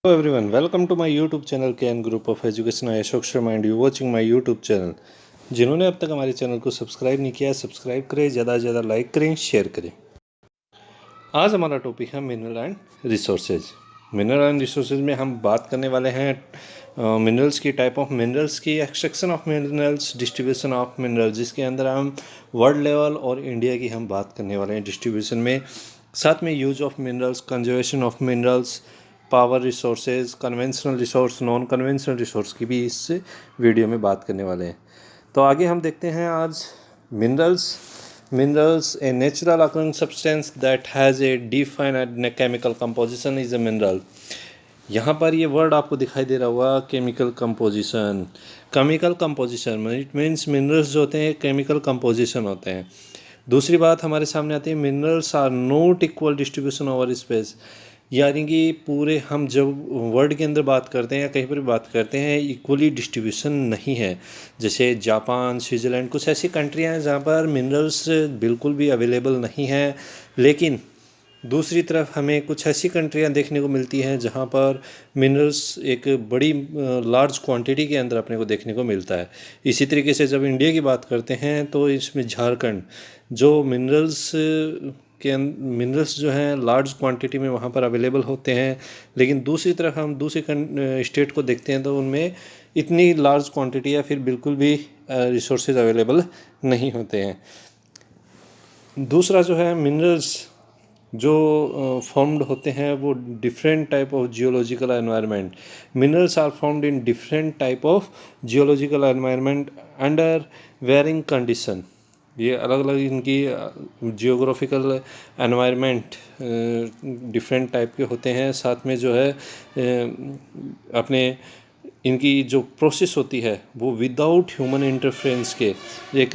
Hello everyone, welcome to my YouTube channel KN Group of Education. I Ashok Sharma and you watching my YouTube channel. जिन्होंने अब तक हमारे channel को subscribe नहीं किया, subscribe करें, ज़्यादा से ज़्यादा लाइक करें, शेयर करें। आज हमारा टॉपिक है mineral and resources. Mineral and resources में हम बात करने वाले हैं मिनरल्स की, टाइप ऑफ मिनरल्स की, extraction of minerals, distribution of minerals, जिसके अंदर हम वर्ल्ड लेवल और इंडिया की हम बात करने वाले हैं डिस्ट्रीब्यूशन में। साथ में use of minerals, conservation of minerals, power resources, conventional resource, non conventional resource की भी इस वीडियो में बात करने वाले हैं। तो आगे हम देखते हैं आज minerals. A natural occurring substance that has a defined chemical composition is a mineral. यहाँ पर ये वर्ड आपको दिखाई दे रहा होगा, chemical composition. Chemical composition it means minerals जो होते हैं केमिकल कंपोजिशन होते हैं। दूसरी बात हमारे सामने आती है, minerals are not equal distribution over space. यानी कि पूरे हम जब वर्ल्ड के अंदर बात करते हैं या कहीं पर बात करते हैं, इक्वली डिस्ट्रीब्यूशन नहीं है। जैसे जापान, स्विट्ज़रलैंड, कुछ ऐसी कंट्रियाँ हैं जहाँ पर मिनरल्स बिल्कुल भी अवेलेबल नहीं है। लेकिन दूसरी तरफ हमें कुछ ऐसी कंट्रियाँ देखने को मिलती हैं जहाँ पर मिनरल्स एक बड़ी लार्ज क्वांटिटी के अंदर अपने को देखने को मिलता है। इसी तरीके से जब इंडिया की बात करते हैं तो इसमें झारखंड जो मिनरल्स जो हैं लार्ज क्वांटिटी में वहाँ पर अवेलेबल होते हैं। लेकिन दूसरी तरफ हम दूसरी स्टेट को देखते हैं तो उनमें इतनी लार्ज क्वांटिटी या फिर बिल्कुल भी रिसोर्सेज अवेलेबल नहीं होते हैं। दूसरा जो है, मिनरल्स जो फॉर्म्ड होते हैं वो different type of geological environment. Minerals are found in different type of geological environment under varying condition. ये अलग अलग इनकी जियोग्राफिकल एनवायरनमेंट डिफरेंट टाइप के होते हैं। साथ में जो है अपने इनकी जो प्रोसेस होती है वो विदाउट ह्यूमन इंटरफेरेंस के, एक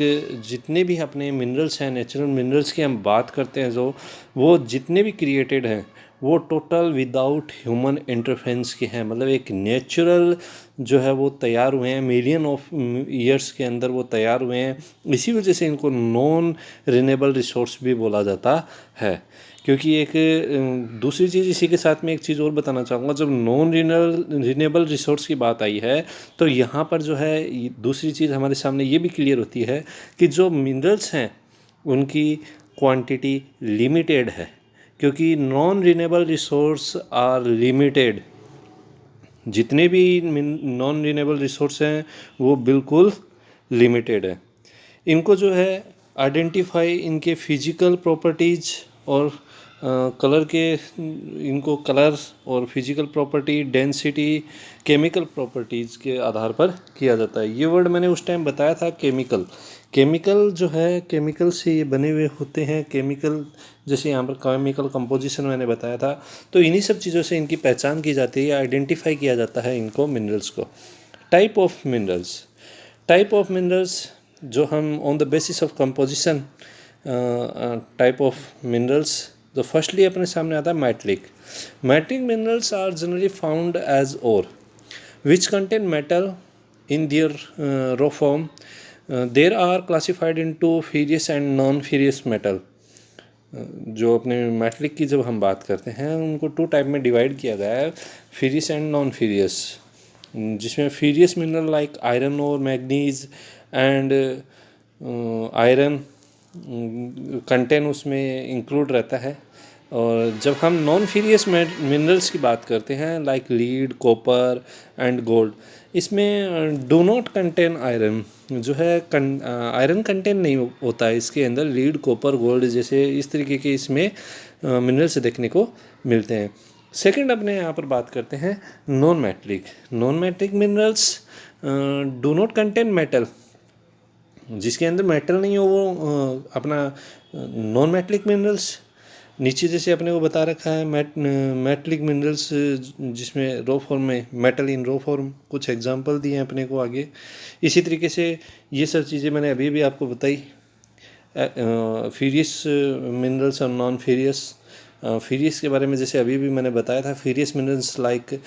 जितने भी अपने मिनरल्स हैं, नेचुरल मिनरल्स की हम बात करते हैं, जो वो जितने भी क्रिएटेड हैं वो टोटल विदाउट ह्यूमन इंटरफेरेंस के हैं। मतलब एक नेचुरल जो है वो तैयार हुए हैं, मिलियन ऑफ ईयर्स के अंदर वो तैयार हुए हैं। इसी वजह से इनको नॉन रिन्यूएबल रिसोर्स भी बोला जाता है। क्योंकि एक दूसरी चीज़ इसी के साथ में एक चीज़ और बताना चाहूँगा, जब नॉन रिन्यूएबल रिसोर्स की बात आई है तो यहाँ पर जो है दूसरी चीज़ हमारे सामने ये भी क्लियर होती है कि जो मिनरल्स हैं उनकी क्वांटिटी लिमिटेड है। क्योंकि non renewable resource are limited, जितने भी नॉन रिन्यूएबल रिसोर्स हैं वो बिल्कुल लिमिटेड है। इनको जो है आइडेंटिफाई इनके फिजिकल प्रॉपर्टीज़ और कलर के, इनको कलर और physical property, density, chemical properties के आधार पर किया जाता है। ये वर्ड मैंने उस टाइम बताया था, केमिकल जो है केमिकल से ये बने हुए होते हैं। केमिकल जैसे यहाँ पर केमिकल कंपोजिशन मैंने बताया था, तो इन्हीं सब चीज़ों से इनकी पहचान की जाती है, आइडेंटिफाई किया जाता है इनको, मिनरल्स को। टाइप ऑफ मिनरल्स जो हम on the basis of composition type of minerals, तो फर्स्टली अपने सामने आता है metallic minerals are generally found as ore which contain metal in their raw form. There are classified into ferrous and non ferrous metal. जो अपने metallic की जब हम बात करते हैं उनको टू टाइप में डिवाइड किया गया है, फेरियस एंड नॉन फेरियस, जिसमें फेरियस मिनरल लाइक आयरन और मैग्नीज एंड आयरन कंटेन उसमें इंक्लूड रहता है। और जब हम नॉन फेरियस मिनरल्स की बात करते हैं like lead, copper and gold, इसमें डू नॉट कंटेन आयरन, जो है आयरन कंटेन नहीं होता है इसके अंदर। लीड, कॉपर, गोल्ड जैसे इस तरीके के इसमें मिनरल्स देखने को मिलते हैं। सेकंड अपने यहाँ पर बात करते हैं non metallic minerals do not contain metal, जिसके अंदर मेटल नहीं हो वो अपना नॉन मैटलिक मिनरल्स। नीचे जैसे अपने को बता रखा है मैटलिक मिनरल्स जिसमें रो फॉर्म में मेटल इन रो फॉर्म, कुछ एग्जांपल दिए हैं अपने को आगे। इसी तरीके से ये सब चीज़ें मैंने अभी भी आपको बताई। फेरियस मिनरल्स और नॉन फेरियस के बारे में जैसे अभी भी मैंने बताया था, फेरियस मिनरल्स लाइक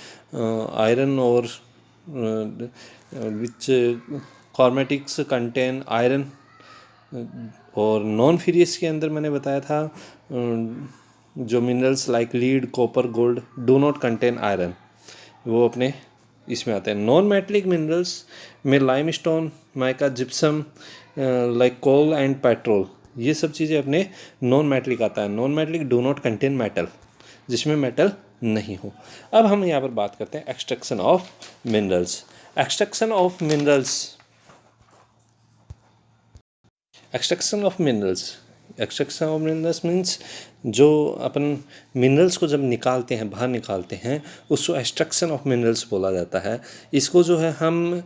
आयरन और विच कॉर्मेटिक्स कंटेन आयरन। और नॉन फेरियस के अंदर मैंने बताया था जो minerals like lead, copper, gold do not contain iron. वो अपने इसमें आते हैं। नॉन मेटलिक मिनरल्स में limestone, mica, gypsum, like coal and petrol, ये सब चीज़ें अपने नॉन मेटलिक आता है। Non metallic do not contain metal, जिसमें मेटल नहीं हो। अब हम यहाँ पर बात करते हैं extraction of minerals. Extraction of minerals, extraction of minerals, extraction of minerals means जो अपन मिनरल्स को जब निकालते हैं, बाहर निकालते हैं, उसको एक्सट्रैक्शन ऑफ मिनरल्स बोला जाता है। इसको जो है हम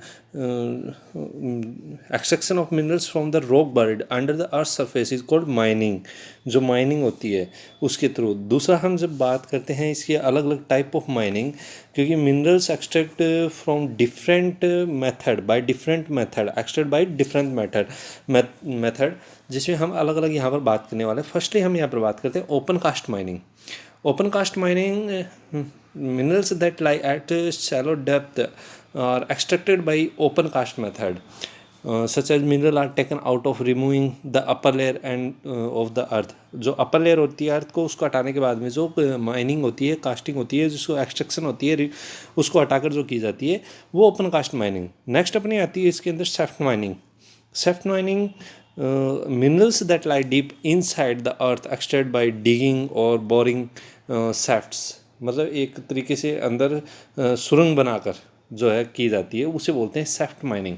extraction of minerals from the rock bird under the earth surface is called mining, जो माइनिंग होती है उसके थ्रू। दूसरा, हम जब बात करते हैं इसकी अलग अलग टाइप ऑफ माइनिंग, क्योंकि minerals extract from different method by different method, extract by different method, जिसमें हम अलग अलग यहाँ पर बात करने वाले हैं। फर्स्टली हम यहाँ पर बात करते हैं open cast mining. Open cast mining, minerals that lie at shallow depth are extracted by open cast method, such as mineral are taken out of removing the upper layer and of the earth। जो upper layer होती है अर्थ को, उसको हटाने के बाद में जो माइनिंग होती है, कास्टिंग होती है, जिसको एक्सट्रैक्शन होती है, उसको हटाकर जो की जाती है वो ओपन कास्ट माइनिंग। नेक्स्ट अपनी आती है इसके अंदर shaft mining. Shaft mining, minerals that lie deep inside the earth extracted by digging or boring shafts, मतलब एक तरीके से अंदर सुरंग बनाकर जो है की जाती है, उसे बोलते हैं शेफ्ट माइनिंग।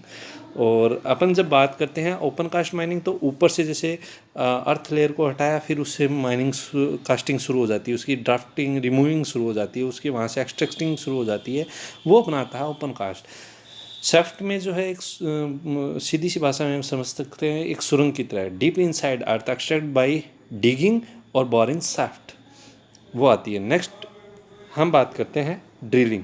और अपन जब बात करते हैं ओपन कास्ट माइनिंग, तो ऊपर से जैसे अर्थ लेयर को हटाया, फिर उससे माइनिंग कास्टिंग शुरू हो जाती है, उसकी ड्राफ्टिंग रिमूविंग शुरू हो जाती है, उसकी वहाँ से एक्सट्रैक्टिंग शुरू हो जाती है, वो अपनाता है ओपन कास्ट। शेफ्ट में जो है एक सीधी सी भाषा में हम समझ सकते हैं एक सुरंग की तरह, deep inside earth extract by digging और बोरिंग शेफ्ट, वो आती है। नेक्स्ट हम बात करते हैं drilling.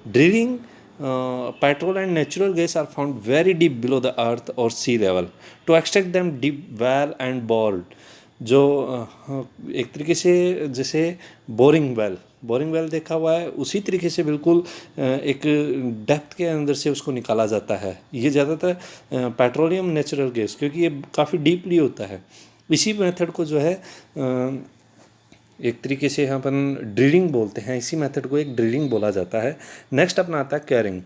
Drilling, petrol and natural gas are found very deep below the earth और sea level, to extract them deep well and bored, जो एक तरीके से जैसे बोरिंग वेल देखा हुआ है, उसी तरीके से बिल्कुल एक डेप्थ के अंदर से उसको निकाला जाता है। ये ज़्यादातर पेट्रोलियम नेचुरल गैस, क्योंकि ये काफ़ी डीपली होता है। इसी मेथड को जो है एक तरीके से अपन ड्रिलिंग बोलते हैं, इसी मेथड को एक ड्रिलिंग बोला जाता है। नेक्स्ट अपना आता है कैरिंग।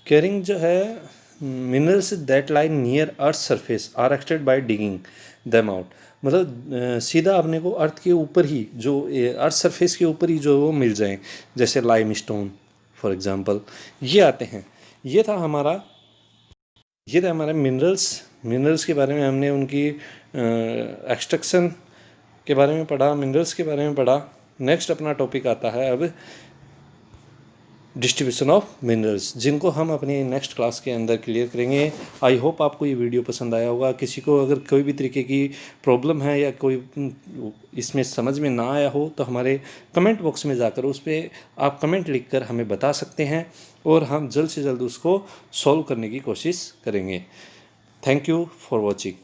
कैरिंग जो है, minerals that lie near earth surface are extracted by digging them out, मतलब सीधा अपने को अर्थ के ऊपर ही, जो अर्थ सरफेस के ऊपर ही जो वो मिल जाएं, जैसे लाइमस्टोन फॉर एग्जांपल, ये आते हैं। ये था हमारा मिनरल्स के बारे में हमने उनकी एक्सट्रैक्शन के बारे में पढ़ा, मिनरल्स के बारे में पढ़ा। नेक्स्ट अपना टॉपिक आता है अब डिस्ट्रीब्यूशन ऑफ मिनरल्स, जिनको हम अपनी नेक्स्ट क्लास के अंदर क्लियर करेंगे। आई होप आपको ये वीडियो पसंद आया होगा। किसी को अगर कोई भी तरीके की प्रॉब्लम है या कोई इसमें समझ में ना आया हो, तो हमारे कमेंट बॉक्स में जाकर उस पर आप कमेंट लिखकर हमें बता सकते हैं, और हम जल्द से जल्द उसको सॉल्व करने की कोशिश करेंगे। Thank you for watching.